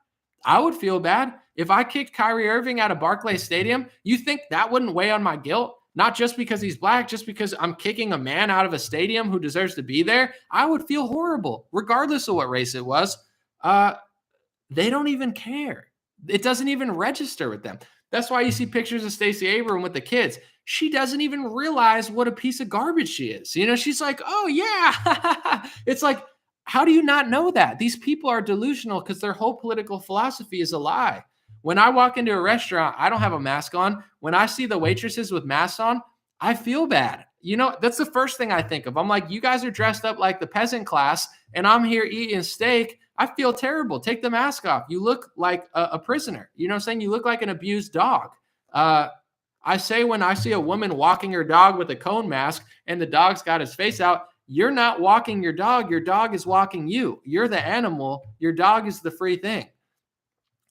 I would feel bad. If I kicked Kyrie Irving out of Barclays Stadium, you think that wouldn't weigh on my guilt? Not just because he's black, just because I'm kicking a man out of a stadium who deserves to be there. I would feel horrible, regardless of what race it was. They don't even care. It doesn't even register with them. That's why you see pictures of Stacey Abrams with the kids. She doesn't even realize what a piece of garbage she is. You know, she's like, oh, yeah. It's like, how do you not know that? These people are delusional because their whole political philosophy is a lie. When I walk into a restaurant, I don't have a mask on. When I see the waitresses with masks on, I feel bad. You know, that's the first thing I think of. I'm like, you guys are dressed up like the peasant class, and I'm here eating steak. I feel terrible. Take the mask off. You look like a prisoner. You know what I'm saying? You look like an abused dog. I say when I see a woman walking her dog with a cone mask and the dog's got his face out, you're not walking your dog. Your dog is walking you. You're the animal. Your dog is the free thing.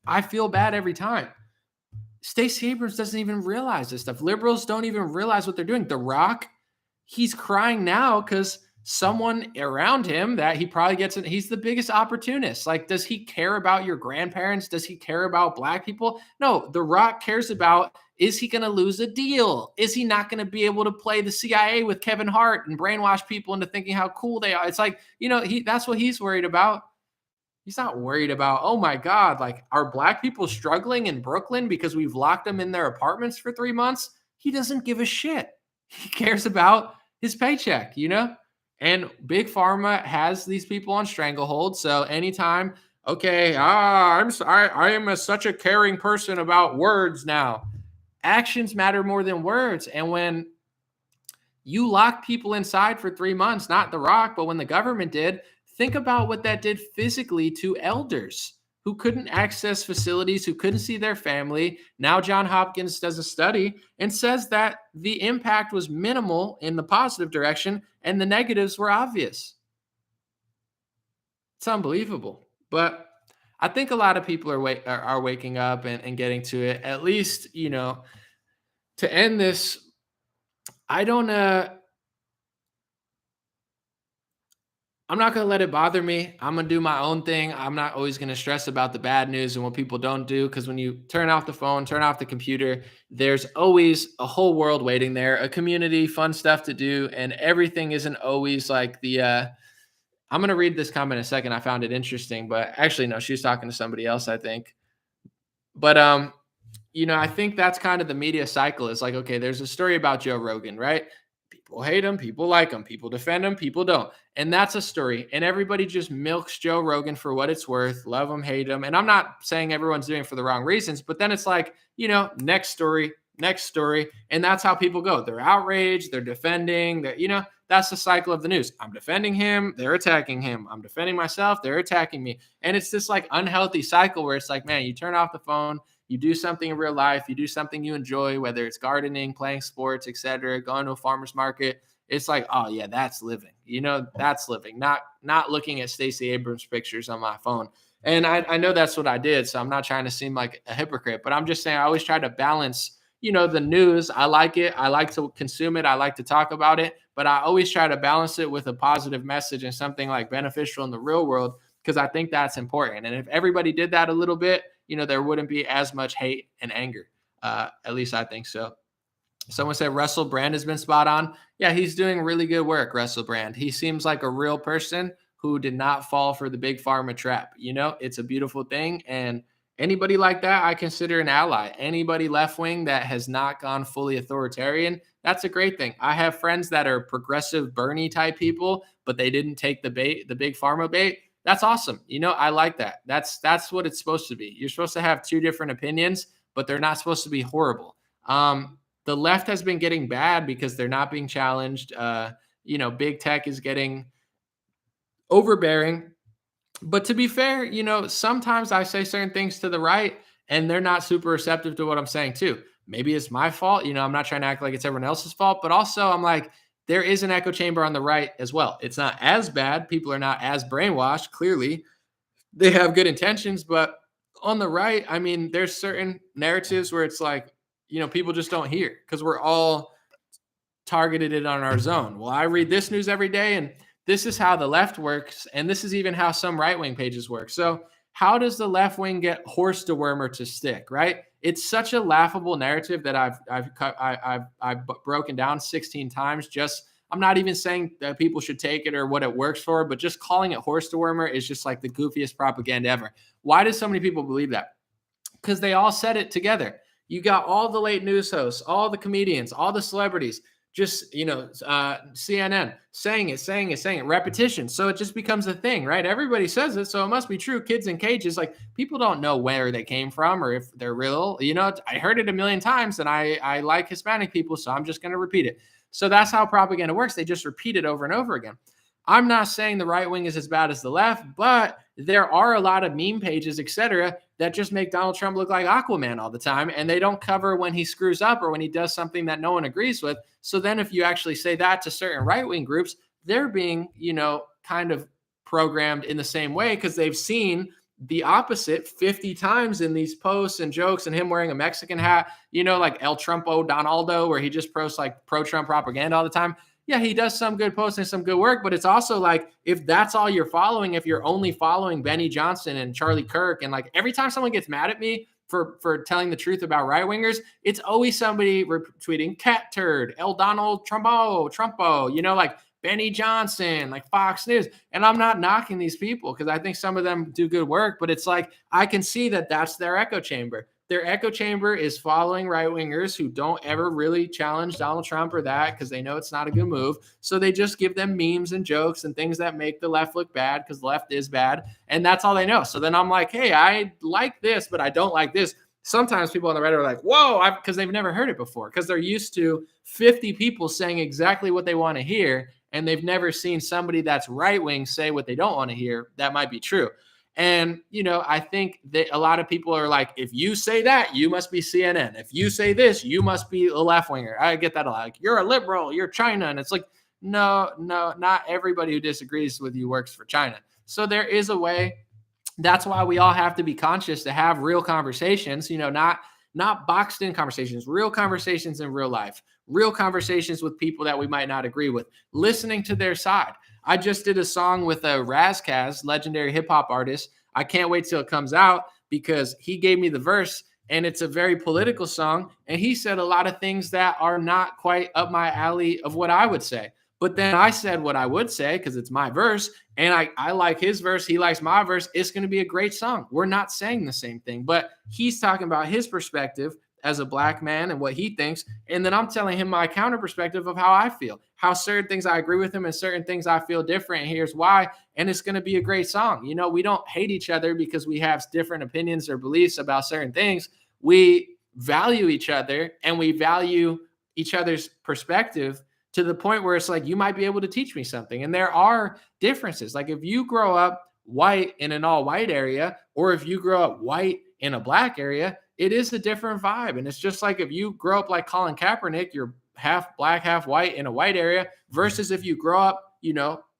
I feel bad every time. Stacey Abrams doesn't even realize this stuff. Liberals don't even realize what they're doing. The Rock, he's crying now because someone around him that he probably gets in, he's the biggest opportunist. Like, does he care about your grandparents? Does he care about black people? No, The Rock cares about, is he going to lose a deal? Is he not going to be able to play the CIA with Kevin Hart and brainwash people into thinking how cool they are? It's like, you know, that's what he's worried about. He's not worried about, oh my God, like, are black people struggling in Brooklyn because we've locked them in their apartments for 3 months? He doesn't give a shit. He cares about his paycheck, you know? And Big Pharma has these people on stranglehold. So anytime, okay, I am such a caring person about words now. Actions matter more than words. And when you lock people inside for 3 months, not The Rock, but when the government did, think about what that did physically to elders who couldn't access facilities, who couldn't see their family. Now John Hopkins does a study and says that the impact was minimal in the positive direction and the negatives were obvious. It's unbelievable. But I think a lot of people are waking up and getting to it. At least, you know, to end this, I'm not going to let it bother me. I'm going to do my own thing. I'm not always going to stress about the bad news and what people don't do. Because when you turn off the phone, turn off the computer, there's always a whole world waiting there, a community, fun stuff to do. And everything isn't always like I'm going to read this comment in a second. I found it interesting, but actually, no, she's talking to somebody else, I think. But, you know, I think that's kind of the media cycle. It's like, okay, there's a story about Joe Rogan, right? People hate him, people like him, people defend him, people don't. And that's a story. And everybody just milks Joe Rogan for what it's worth. Love him, hate him. And I'm not saying everyone's doing it for the wrong reasons, but then it's like, you know, next story. And that's how people go. They're outraged, they're defending, you know, that's the cycle of the news. I'm defending him, they're attacking him. I'm defending myself, they're attacking me. And it's this like unhealthy cycle where it's like, man, you turn off the phone, you do something in real life, you do something you enjoy, whether it's gardening, playing sports, etc., going to a farmer's market. It's like, oh yeah, that's living. You know, that's living. Not looking at Stacey Abrams pictures on my phone. And I know that's what I did, so I'm not trying to seem like a hypocrite, but I'm just saying I always try to balance, you know, the news. I like it. I like to consume it. I like to talk about it, but I always try to balance it with a positive message and something like beneficial in the real world, because I think that's important. And if everybody did that a little bit, you know, there wouldn't be as much hate and anger. At least I think so. Someone said Russell Brand has been spot on. Yeah, he's doing really good work, Russell Brand. He seems like a real person who did not fall for the big pharma trap. You know, it's a beautiful thing. And anybody like that, I consider an ally. Anybody left wing that has not gone fully authoritarian, that's a great thing. I have friends that are progressive Bernie type people, but they didn't take the bait, the big pharma bait. That's awesome. You know, I like that. That's what it's supposed to be. You're supposed to have two different opinions, but they're not supposed to be horrible. The left has been getting bad because they're not being challenged. You know, big tech is getting overbearing. But to be fair, you know, sometimes I say certain things to the right and they're not super receptive to what I'm saying too. Maybe it's my fault. You know, I'm not trying to act like it's everyone else's fault, but also I'm like, there is an echo chamber on the right as well. It's not as bad. People are not as brainwashed. Clearly, they have good intentions, but on the right, I mean, there's certain narratives where it's like, you know, people just don't hear because we're all targeted it on our zone. Well, I read this news every day, and this is how the left works, and this is even how some right-wing pages work. So how does the left wing get horse dewormer to stick, right? It's such a laughable narrative that I've broken down 16 times. Just, I'm not even saying that people should take it or what it works for, but just calling it horse dewormer is just like the goofiest propaganda ever. Why do so many people believe that? because they all said it together. You got all the late news hosts, all the comedians, all the celebrities, just, CNN saying it, repetition. So it just becomes a thing, right? Everybody says it, so it must be true. Kids in cages, like, people don't know where they came from or if they're real. I heard it a million times, and I like Hispanic people, so I'm just going to repeat it. So that's how propaganda works. They just repeat it over and over again. I'm not saying the right wing is as bad as the left, but there are a lot of meme pages, etc., that just make Donald Trump look like Aquaman all the time, and they don't cover when he screws up or when he does something that no one agrees with. So then if you actually say that to certain right-wing groups, they're being, kind of programmed in the same way, because they've seen the opposite 50 times in these posts and jokes, and him wearing a Mexican hat, like El Trumpo Donaldo, where he just posts like pro-Trump propaganda all the time. Yeah, he does some good posts and some good work, but it's also like, if that's all you're following, if you're only following Benny Johnson and Charlie Kirk, and like every time someone gets mad at me for telling the truth about right-wingers, it's always somebody retweeting cat turd, El Donald Trumpo, like Benny Johnson, like Fox News. And I'm not knocking these people, because I think some of them do good work, but it's like, I can see that that's their echo chamber. Their echo chamber is following right-wingers who don't ever really challenge Donald Trump or that, because they know it's not a good move. So they just give them memes and jokes and things that make the left look bad, because the left is bad. And that's all they know. So then I'm like, hey, I like this, but I don't like this. Sometimes people on the Reddit are like, whoa, because they've never heard it before, because they're used to 50 people saying exactly what they want to hear, and they've never seen somebody that's right-wing say what they don't want to hear. That might be true. And, I think that a lot of people are like, if you say that, you must be CNN. If you say this, you must be a left winger. I get that a lot. Like, you're a liberal, you're China. And it's like, no, not everybody who disagrees with you works for China. So there is a way. That's why we all have to be conscious to have real conversations, not boxed in conversations, real conversations in real life, real conversations with people that we might not agree with, listening to their side. I just did a song with a Razkaz, legendary hip hop artist. I can't wait till it comes out, because he gave me the verse, and it's a very political song. And he said a lot of things that are not quite up my alley of what I would say. But then I said what I would say, because it's my verse, and I like his verse. He likes my verse. It's going to be a great song. We're not saying the same thing, but he's talking about his perspective as a black man and what he thinks. And then I'm telling him my counter perspective of how I feel, how certain things I agree with him and certain things I feel different. And here's why. And it's going to be a great song. We don't hate each other because we have different opinions or beliefs about certain things. We value each other, and we value each other's perspective to the point where it's like, you might be able to teach me something. And there are differences. Like, if you grow up white in an all white area, or if you grow up white in a black area, it is a different vibe. And it's just like, if you grow up like Colin Kaepernick, you're half black, half white in a white area, versus if you grow up,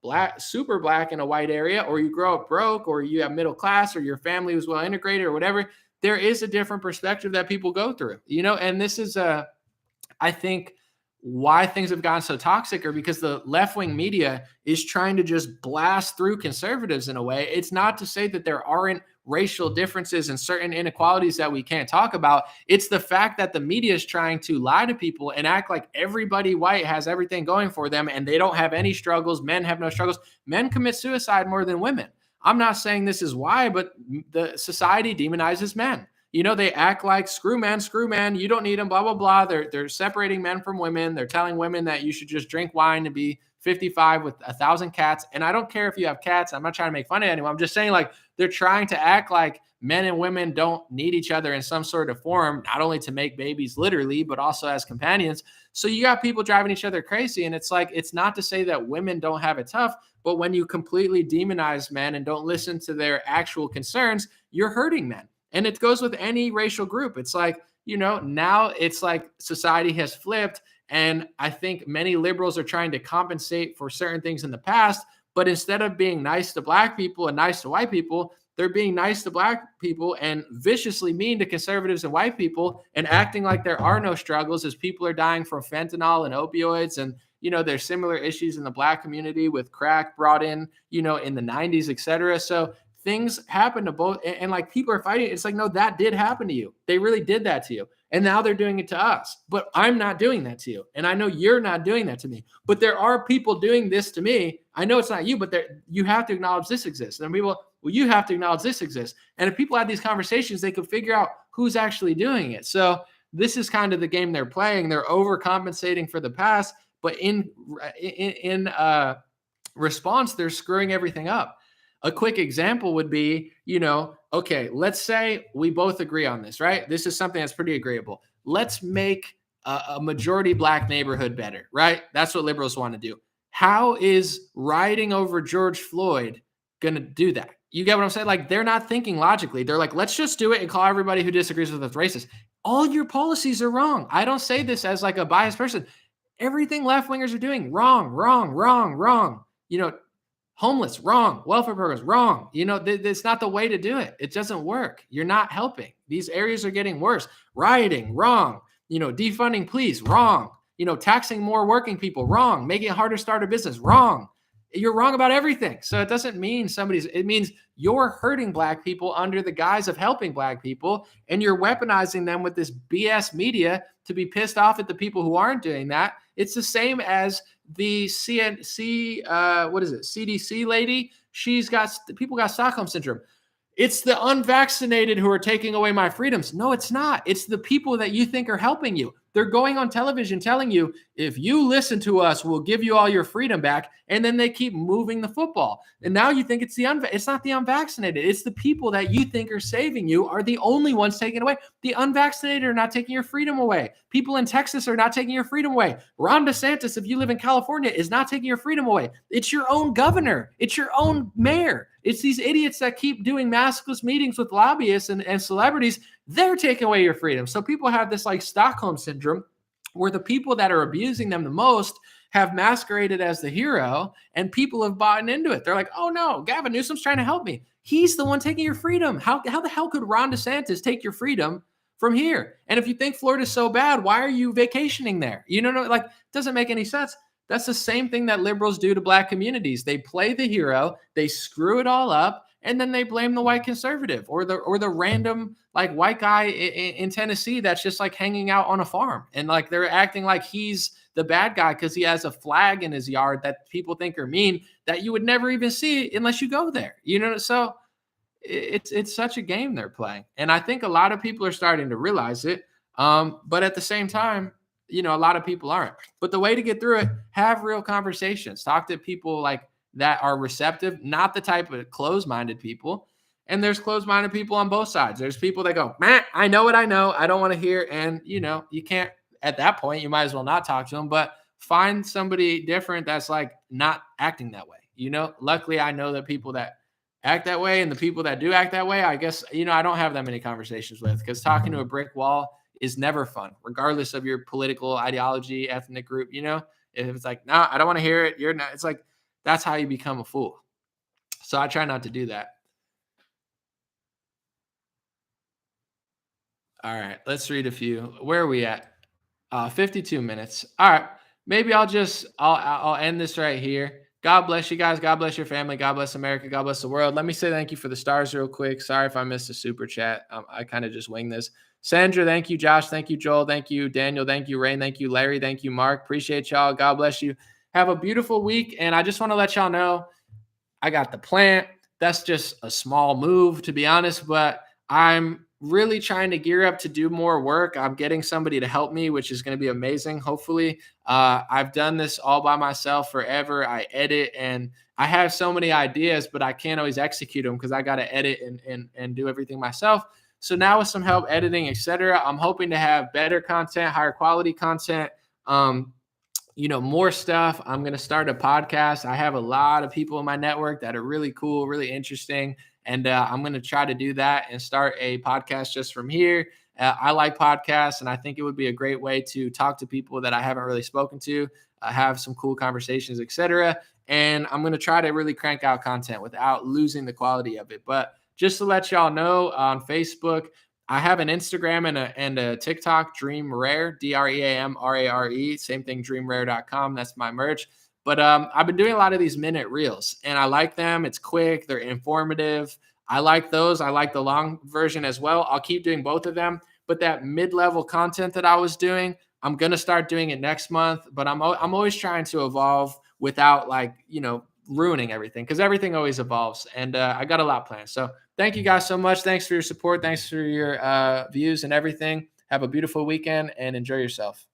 black, super black in a white area, or you grow up broke, or you have middle class, or your family was well integrated or whatever. There is a different perspective that people go through, and this is I think why things have gotten so toxic, are because the left-wing media is trying to just blast through conservatives in a way. It's not to say that there aren't racial differences and certain inequalities that we can't talk about. It's the fact that the media is trying to lie to people and act like everybody white has everything going for them, and they don't have any struggles. Men have no struggles. Men commit suicide more than women. I'm not saying this is why, but the society demonizes men. They act like screw men, you don't need them, blah, blah, blah. They're separating men from women. They're telling women that you should just drink wine and be 55 with 1,000 cats. And I don't care if you have cats. I'm not trying to make fun of anyone. I'm just saying, like, they're trying to act like men and women don't need each other in some sort of form, not only to make babies literally, but also as companions. So you got people driving each other crazy. And it's like, it's not to say that women don't have it tough, but when you completely demonize men and don't listen to their actual concerns, you're hurting men. And it goes with any racial group. It's like, now it's like society has flipped. And I think many liberals are trying to compensate for certain things in the past. But instead of being nice to black people and nice to white people, they're being nice to black people and viciously mean to conservatives and white people, and acting like there are no struggles as people are dying from fentanyl and opioids. And, there's similar issues in the black community with crack brought in, in the 90s, et cetera. So things happen to both, and like, people are fighting. It's like, no, that did happen to you. They really did that to you. And now they're doing it to us, but I'm not doing that to you. And I know you're not doing that to me, but there are people doing this to me. I know it's not you, but you have to acknowledge this exists. And people, well, you have to acknowledge this exists. And if people had these conversations, they could figure out who's actually doing it. So this is kind of the game they're playing. They're overcompensating for the past, but in response, they're screwing everything up. A quick example would be, okay, let's say we both agree on this, right? This is something that's pretty agreeable. Let's make a majority black neighborhood better, right? That's what liberals want to do. How is rioting over George Floyd going to do that? You get what I'm saying? Like, they're not thinking logically. They're like, let's just do it and call everybody who disagrees with us racist. All your policies are wrong. I don't say this as like a biased person. Everything left wingers are doing, wrong, wrong, wrong, wrong. Homeless, wrong. Welfare programs, wrong. It's not the way to do it. It doesn't work. You're not helping. These areas are getting worse. Rioting, wrong. Defunding police, wrong. Taxing more working people, wrong. Making it harder to start a business, wrong. You're wrong about everything. So it doesn't mean it means you're hurting black people under the guise of helping black people, and you're weaponizing them with this BS media to be pissed off at the people who aren't doing that. It's the same as the CDC lady. People got Stockholm syndrome. It's the unvaccinated who are taking away my freedoms. No, it's not. It's the people that you think are helping you. They're going on television telling you, if you listen to us, we'll give you all your freedom back. And then they keep moving the football. And now you think it's not the unvaccinated. It's the people that you think are saving you are the only ones taking it away. The unvaccinated are not taking your freedom away. People in Texas are not taking your freedom away. Ron DeSantis, if you live in California, is not taking your freedom away. It's your own governor. It's your own mayor. It's these idiots that keep doing maskless meetings with lobbyists and celebrities. They're taking away your freedom. So people have this like Stockholm syndrome where the people that are abusing them the most have masqueraded as the hero, and people have bought into it. They're like, oh no, Gavin Newsom's trying to help me. He's the one taking your freedom. How the hell could Ron DeSantis take your freedom from here? And if you think Florida's so bad, why are you vacationing there? It doesn't make any sense. That's the same thing that liberals do to black communities. They play the hero, they screw it all up, and then they blame the white conservative or the random like white guy in Tennessee that's just like hanging out on a farm, and like they're acting like he's the bad guy because he has a flag in his yard that people think are mean that you would never even see unless you go there. So it's such a game they're playing, and I think a lot of people are starting to realize it. But at the same time, a lot of people aren't. But the way to get through it, have real conversations. Talk to people like that are receptive, not the type of closed-minded people. And there's closed-minded people on both sides. There's people that go, man, I know what I know. I don't want to hear. And, you can't, at that point, you might as well not talk to them. But find somebody different that's like not acting that way. Luckily, I know that people that act that way and the people that do act that way, I guess, I don't have that many conversations with, because talking to a brick wall is never fun, regardless of your political ideology, ethnic group. If it's like, no, I don't want to hear it. You're not. It's like, that's how you become a fool. So I try not to do that. All right, let's read a few. Where are we at? 52 minutes. All right, maybe I'll end this right here. God bless you guys. God bless your family. God bless America. God bless the world. Let me say thank you for the stars real quick. Sorry if I missed a super chat. I kind of just winged this. Sandra, thank you. Josh, thank you. Joel, thank you. Daniel, thank you. Rain, thank you. Larry, thank you. Mark, appreciate y'all. God bless you. Have a beautiful week. And I just want to let y'all know I got the plant. That's just a small move, to be honest, but I'm really trying to gear up to do more work. I'm getting somebody to help me, which is going to be amazing. Hopefully, I've done this all by myself forever. I edit and I have so many ideas, but I can't always execute them because I got to edit and do everything myself. So now with some help editing, etc., I'm hoping to have better content, higher quality content, more stuff. I'm going to start a podcast. I have a lot of people in my network that are really cool, really interesting. And I'm going to try to do that and start a podcast just from here. I like podcasts, and I think it would be a great way to talk to people that I haven't really spoken to, have some cool conversations, etc. And I'm going to try to really crank out content without losing the quality of it. But just to let y'all know, on Facebook, I have an Instagram and a TikTok, Dream Rare, DreamRare. Same thing, dreamrare.com. That's my merch. But I've been doing a lot of these minute reels, and I like them. It's quick. They're informative. I like those. I like the long version as well. I'll keep doing both of them. But that mid-level content that I was doing, I'm going to start doing it next month. But I'm always trying to evolve without ruining everything, because everything always evolves. And I got a lot planned. So thank you guys so much. Thanks for your support. Thanks for your views and everything. Have a beautiful weekend and enjoy yourself.